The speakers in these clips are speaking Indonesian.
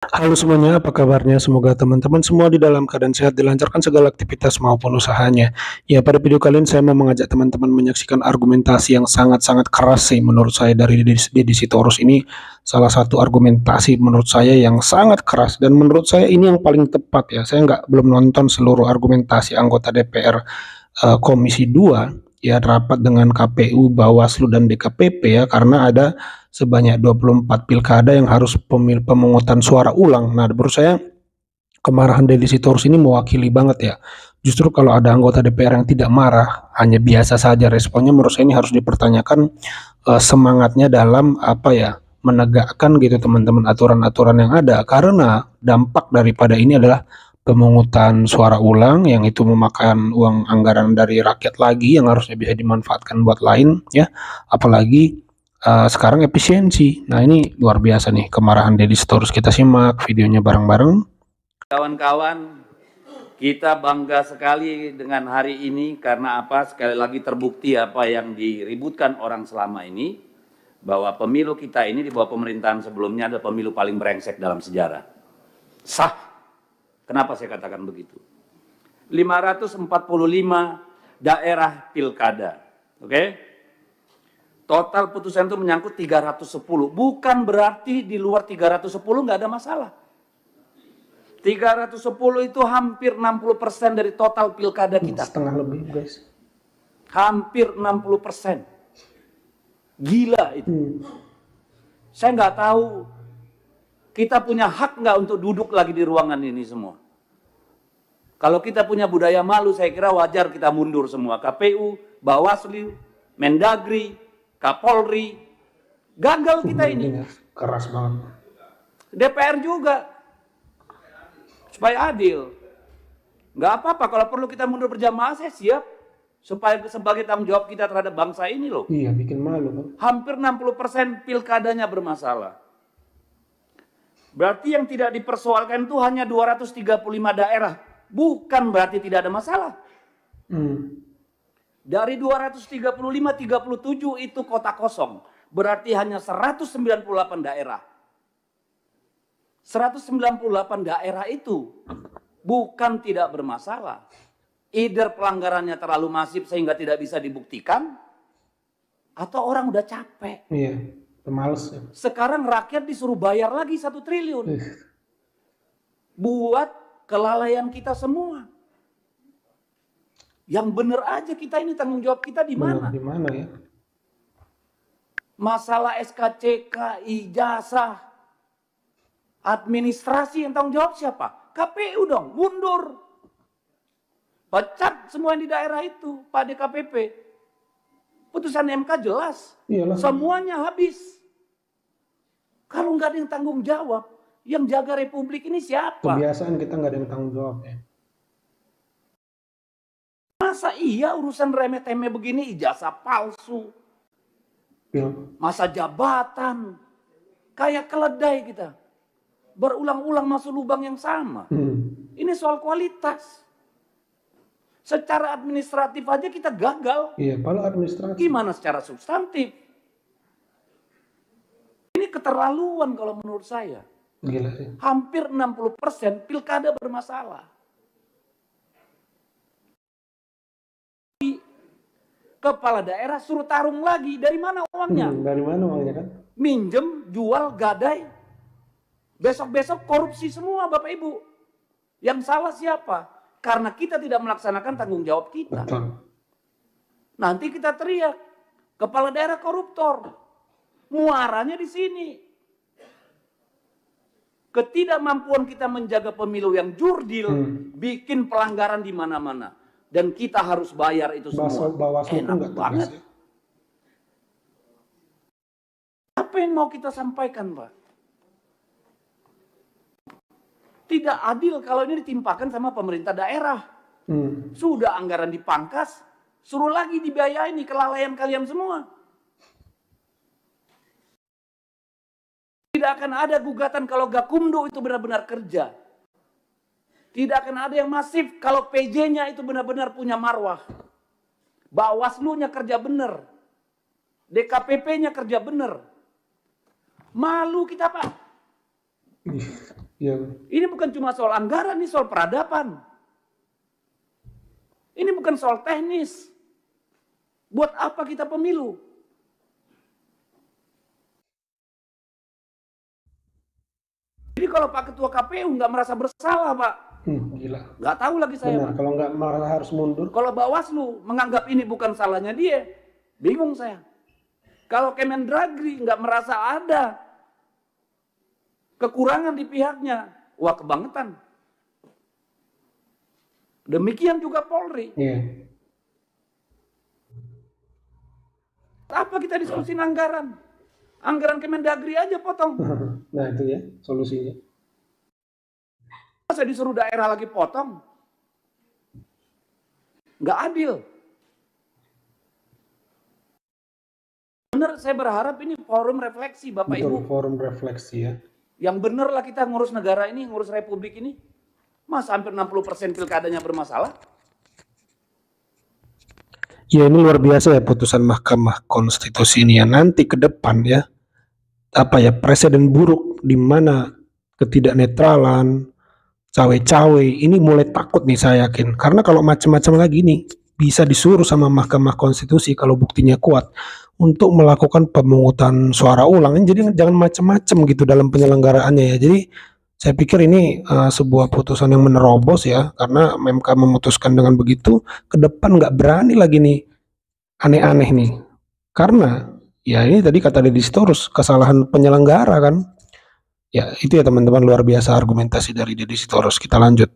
Halo semuanya, apa kabarnya? Semoga teman-teman semua di dalam keadaan sehat, dilancarkan segala aktivitas maupun usahanya. Ya, pada video kali ini saya mau mengajak teman-teman menyaksikan argumentasi yang sangat-sangat keras sih menurut saya dari Deddy Sitorus ini. Salah satu argumentasi menurut saya yang sangat keras dan menurut saya ini yang paling tepat ya. Saya belum nonton seluruh argumentasi anggota DPR Komisi 2 ya rapat dengan KPU, Bawaslu dan DKPP ya karena ada sebanyak 24 pilkada yang harus pemungutan suara ulang. Nah, menurut saya kemarahan Deddy Sitorus ini mewakili banget ya. Justru kalau ada anggota DPR yang tidak marah, hanya biasa saja responnya, menurut saya ini harus dipertanyakan semangatnya dalam apa ya, menegakkan gitu teman-teman aturan-aturan yang ada. Karena dampak daripada ini adalah pemungutan suara ulang yang itu memakan uang anggaran dari rakyat lagi yang harusnya bisa dimanfaatkan buat lain ya. Apalagi sekarang efisiensi. Nah, ini luar biasa nih kemarahan Deddy Sitorus. Kita simak videonya bareng-bareng. Kawan-kawan, kita bangga sekali dengan hari ini karena apa? Sekali lagi terbukti apa yang diributkan orang selama ini, bahwa pemilu kita ini di bawah pemerintahan sebelumnya adalah pemilu paling brengsek dalam sejarah. Sah. Kenapa saya katakan begitu? 545 daerah pilkada. Oke? Total putusan itu menyangkut 310. Bukan berarti di luar 310 nggak ada masalah. 310 itu hampir 60% dari total pilkada kita. Setengah lebih, guys. Hampir 60%. Gila itu. Saya nggak tahu kita punya hak nggak untuk duduk lagi di ruangan ini semua. Kalau kita punya budaya malu, saya kira wajar kita mundur semua. KPU, Bawaslu, Mendagri, Kapolri, gagal kita ini. Keras banget. DPR juga. Supaya adil. Nggak apa-apa, kalau perlu kita mundur berjamaah, saya siap. Supaya sebagai tanggung jawab kita terhadap bangsa ini loh. Iya, bikin malu kan. Hampir 60% pilkadanya bermasalah. Berarti yang tidak dipersoalkan itu hanya 235 daerah. Bukan berarti tidak ada masalah. Dari 235, 37 itu kota kosong. Berarti hanya 198 daerah. 198 daerah itu bukan tidak bermasalah. Either pelanggarannya terlalu masif sehingga tidak bisa dibuktikan, atau orang udah capek. Iya, males ya. Sekarang rakyat disuruh bayar lagi 1 triliun. Buat kelalaian kita semua. Yang benar aja kita ini tanggung jawab kita di mana? Di mana ya? Masalah SKCK, ijazah, administrasi yang tanggung jawab siapa? KPU dong, mundur. Pecat semua yang di daerah itu, Pak DKPP. Putusan MK jelas. Iyalah. Semuanya habis. Kalau nggak ada yang tanggung jawab, yang jaga republik ini siapa? Kebiasaan kita nggak ada yang tanggung jawab ya. Masa iya urusan remeh-temeh begini, ijazah palsu, masa jabatan, kayak keledai kita. Berulang-ulang masuk lubang yang sama. Ini soal kualitas. Secara administratif aja kita gagal. Iya, kalau administratif. Gimana secara substantif? Ini keterlaluan kalau menurut saya. Gila sih. Hampir 60% pilkada bermasalah. Kepala daerah suruh tarung lagi. Dari mana uangnya? Dari mana uangnya kan? Minjem, jual, gadai. Besok-besok korupsi semua Bapak Ibu. Yang salah siapa? Karena kita tidak melaksanakan tanggung jawab kita. Betul. Nanti kita teriak, kepala daerah koruptor. Muaranya di sini. Ketidakmampuan kita menjaga pemilu yang jurdil, bikin pelanggaran di mana-mana. Dan kita harus bayar itu semua. Enak banget. Apa yang mau kita sampaikan, Pak? Tidak adil kalau ini ditimpakan sama pemerintah daerah. Sudah anggaran dipangkas, suruh lagi dibiayai nih kelalaian kalian semua. Tidak akan ada gugatan kalau Gakumdu itu benar-benar kerja. Tidak akan ada yang masif kalau PJ-nya itu benar-benar punya marwah. Bawaslu-nya kerja benar. DKPP-nya kerja benar. Malu kita, Pak. Iya. Ini bukan cuma soal anggaran, ini soal peradaban. Ini bukan soal teknis. Buat apa kita pemilu? Jadi kalau Pak Ketua KPU nggak merasa bersalah, Pak. Gila. Nggak tahu lagi saya, Benar, Pak. kalau nggak malah harus mundur. Kalau Bawaslu menganggap ini bukan salahnya dia, bingung saya. Kalau Kemendagri nggak merasa ada kekurangan di pihaknya, wah kebangetan. Demikian juga Polri. Iya. Apa kita diskusi anggaran? Anggaran Kemendagri aja potong. Nah itu ya solusinya. Saya disuruh daerah lagi potong. Nggak adil. Benar, saya berharap ini forum refleksi Bapak Betul, Ibu. forum refleksi ya. Yang benar lah kita ngurus negara ini, ngurus republik ini. Masa hampir 60% pilkadanya bermasalah? Ya ini luar biasa ya putusan Mahkamah Konstitusi ini ya. Nanti ke depan ya, apa ya, presiden buruk di mana ketidaknetralan, cawe-cawe ini mulai takut nih saya yakin. Karena kalau macam-macam lagi nih bisa disuruh sama Mahkamah Konstitusi kalau buktinya kuat untuk melakukan pemungutan suara ulang. Jadi jangan macam-macam gitu dalam penyelenggaraannya ya. Jadi saya pikir ini sebuah putusan yang menerobos ya, karena MK memutuskan dengan begitu, ke depan nggak berani lagi nih aneh-aneh nih. Karena ya ini tadi kata Deddy Sitorus, kesalahan penyelenggara kan. Ya itu ya teman-teman, luar biasa argumentasi dari Deddy Sitorus. Kita lanjut.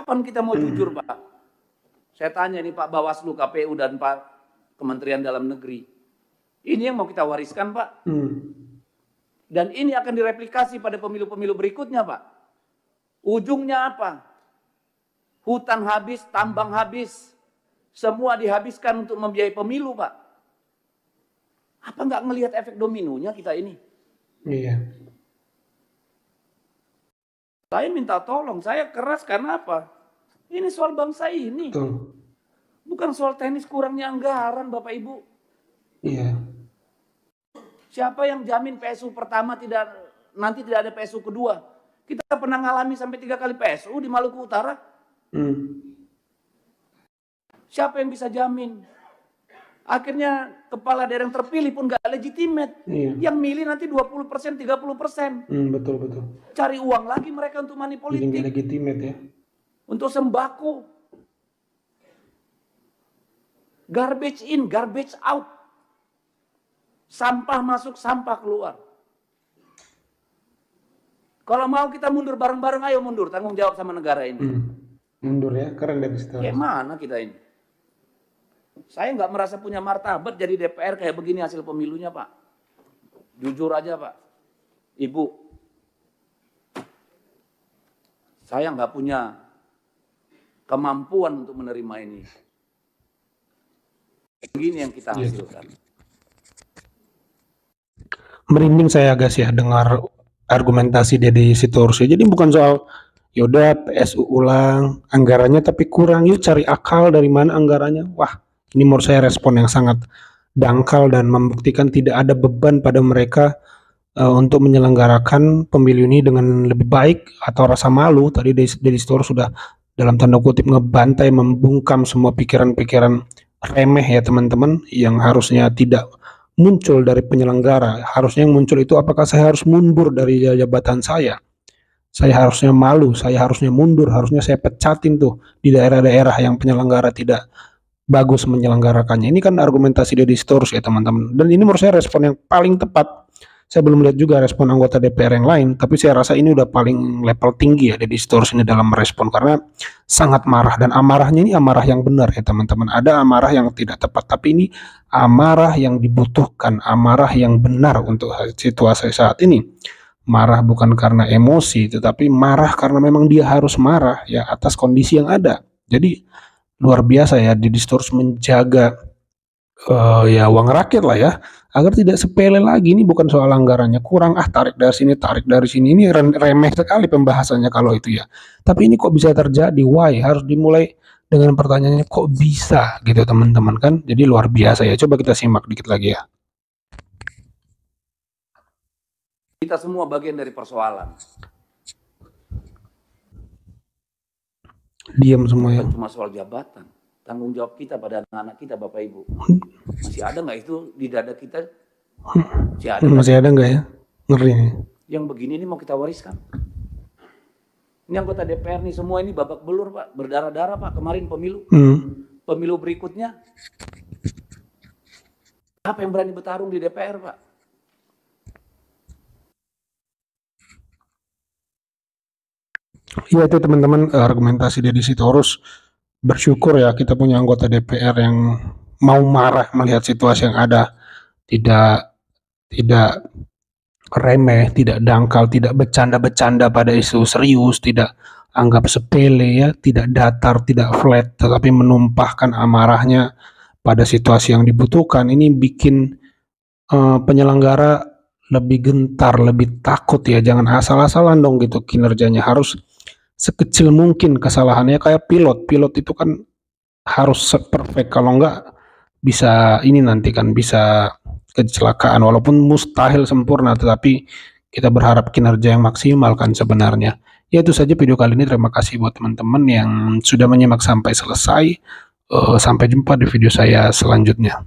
Kapan kita mau jujur, Pak? Saya tanya nih Pak Bawaslu, KPU, dan Pak Kementerian Dalam Negeri. Ini yang mau kita wariskan, Pak. Dan ini akan direplikasi pada pemilu-pemilu berikutnya, Pak. Ujungnya apa? Hutan habis, tambang habis. Semua dihabiskan untuk membiayai pemilu, Pak. Apa nggak ngelihat efek dominonya kita ini? Iya. Saya minta tolong, saya keras karena apa? Ini soal bangsa ini. Betul. Bukan soal teknis kurangnya anggaran, Bapak Ibu. Iya. Siapa yang jamin PSU pertama nanti tidak ada PSU kedua? Kita pernah ngalami sampai 3 kali PSU di Maluku Utara. Siapa yang bisa jamin? Akhirnya kepala daerah yang terpilih pun gak legitimate. Iya. Yang milih nanti 20%, 30%. Betul. Cari uang lagi mereka untuk money Jadi politik. nggak legitimate ya. Untuk sembako. Garbage in, garbage out. Sampah masuk, sampah keluar. Kalau mau kita mundur bareng-bareng, ayo mundur. Tanggung jawab sama negara ini. Mundur ya, keren deh Sitorus. Kayak mana kita ini? Saya nggak merasa punya martabat jadi DPR kayak begini hasil pemilunya, Pak. Jujur aja, Pak. Ibu, saya nggak punya kemampuan untuk menerima ini. Begini yang kita hasilkan. Merinding saya guys ya dengar argumentasi Deddy Sitorus. Jadi bukan soal yaudah PSU ulang anggarannya tapi kurang, yuk cari akal dari mana anggarannya. Wah, ini menurut saya respon yang sangat dangkal dan membuktikan tidak ada beban pada mereka untuk menyelenggarakan pemilu ini dengan lebih baik atau rasa malu. Tadi Deddy Sitorus sudah dalam tanda kutip ngebantai, membungkam semua pikiran-pikiran remeh ya teman-teman, yang harusnya tidak muncul dari penyelenggara. Harusnya yang muncul itu apakah saya harus mundur dari jabatan saya harusnya malu, saya harusnya mundur, harusnya saya pecatin tuh di daerah-daerah yang penyelenggara tidak bagus menyelenggarakannya. Ini kan argumentasi Deddy Sitorus ya teman-teman, dan ini menurut saya respon yang paling tepat. Saya belum lihat juga respon anggota DPR yang lain, tapi saya rasa ini udah paling level tinggi ya Deddy Sitorus ini dalam merespon, karena sangat marah, dan amarahnya ini amarah yang benar ya teman-teman. Ada amarah yang tidak tepat, tapi ini amarah yang dibutuhkan, amarah yang benar untuk situasi saat ini. Marah bukan karena emosi, tetapi marah karena memang dia harus marah ya atas kondisi yang ada. Jadi luar biasa ya Deddy Sitorus menjaga ya uang rakyat lah ya, agar tidak sepele lagi. Ini bukan soal anggarannya kurang, tarik dari sini, ini remeh sekali pembahasannya kalau itu ya. Tapi ini kok bisa terjadi? Why? Harus dimulai dengan pertanyaannya kok bisa gitu teman-teman kan. Jadi luar biasa ya. Coba kita simak dikit lagi ya. Kita semua bagian dari persoalan. Diam semua ya. Bukan cuma soal jabatan. Tanggung jawab kita pada anak-anak kita, Bapak Ibu. Masih ada nggak itu di dada kita? Masih ada nggak ya? Ngeri nih. Yang begini ini mau kita wariskan. Ini anggota DPR nih semua ini babak belur, Pak. Berdarah-darah, Pak. Kemarin pemilu. Pemilu berikutnya. Apa yang berani bertarung di DPR, Pak? Ya itu teman-teman, argumentasi Deddy Sitorus. Bersyukur ya kita punya anggota DPR yang mau marah melihat situasi yang ada. Tidak remeh, tidak dangkal, tidak bercanda-bercanda pada isu serius, tidak anggap sepele ya, tidak datar, tidak flat, tetapi menumpahkan amarahnya pada situasi yang dibutuhkan. Ini bikin penyelenggara lebih gentar, lebih takut ya, jangan asal-asalan dong gitu kinerjanya, harus sekecil mungkin kesalahannya. Kayak pilot itu kan harus perfect, kalau enggak bisa ini nanti kan bisa kecelakaan, walaupun mustahil sempurna, tetapi kita berharap kinerja yang maksimal kan sebenarnya. Ya itu saja video kali ini, terima kasih buat teman-teman yang sudah menyimak sampai selesai. Sampai jumpa di video saya selanjutnya.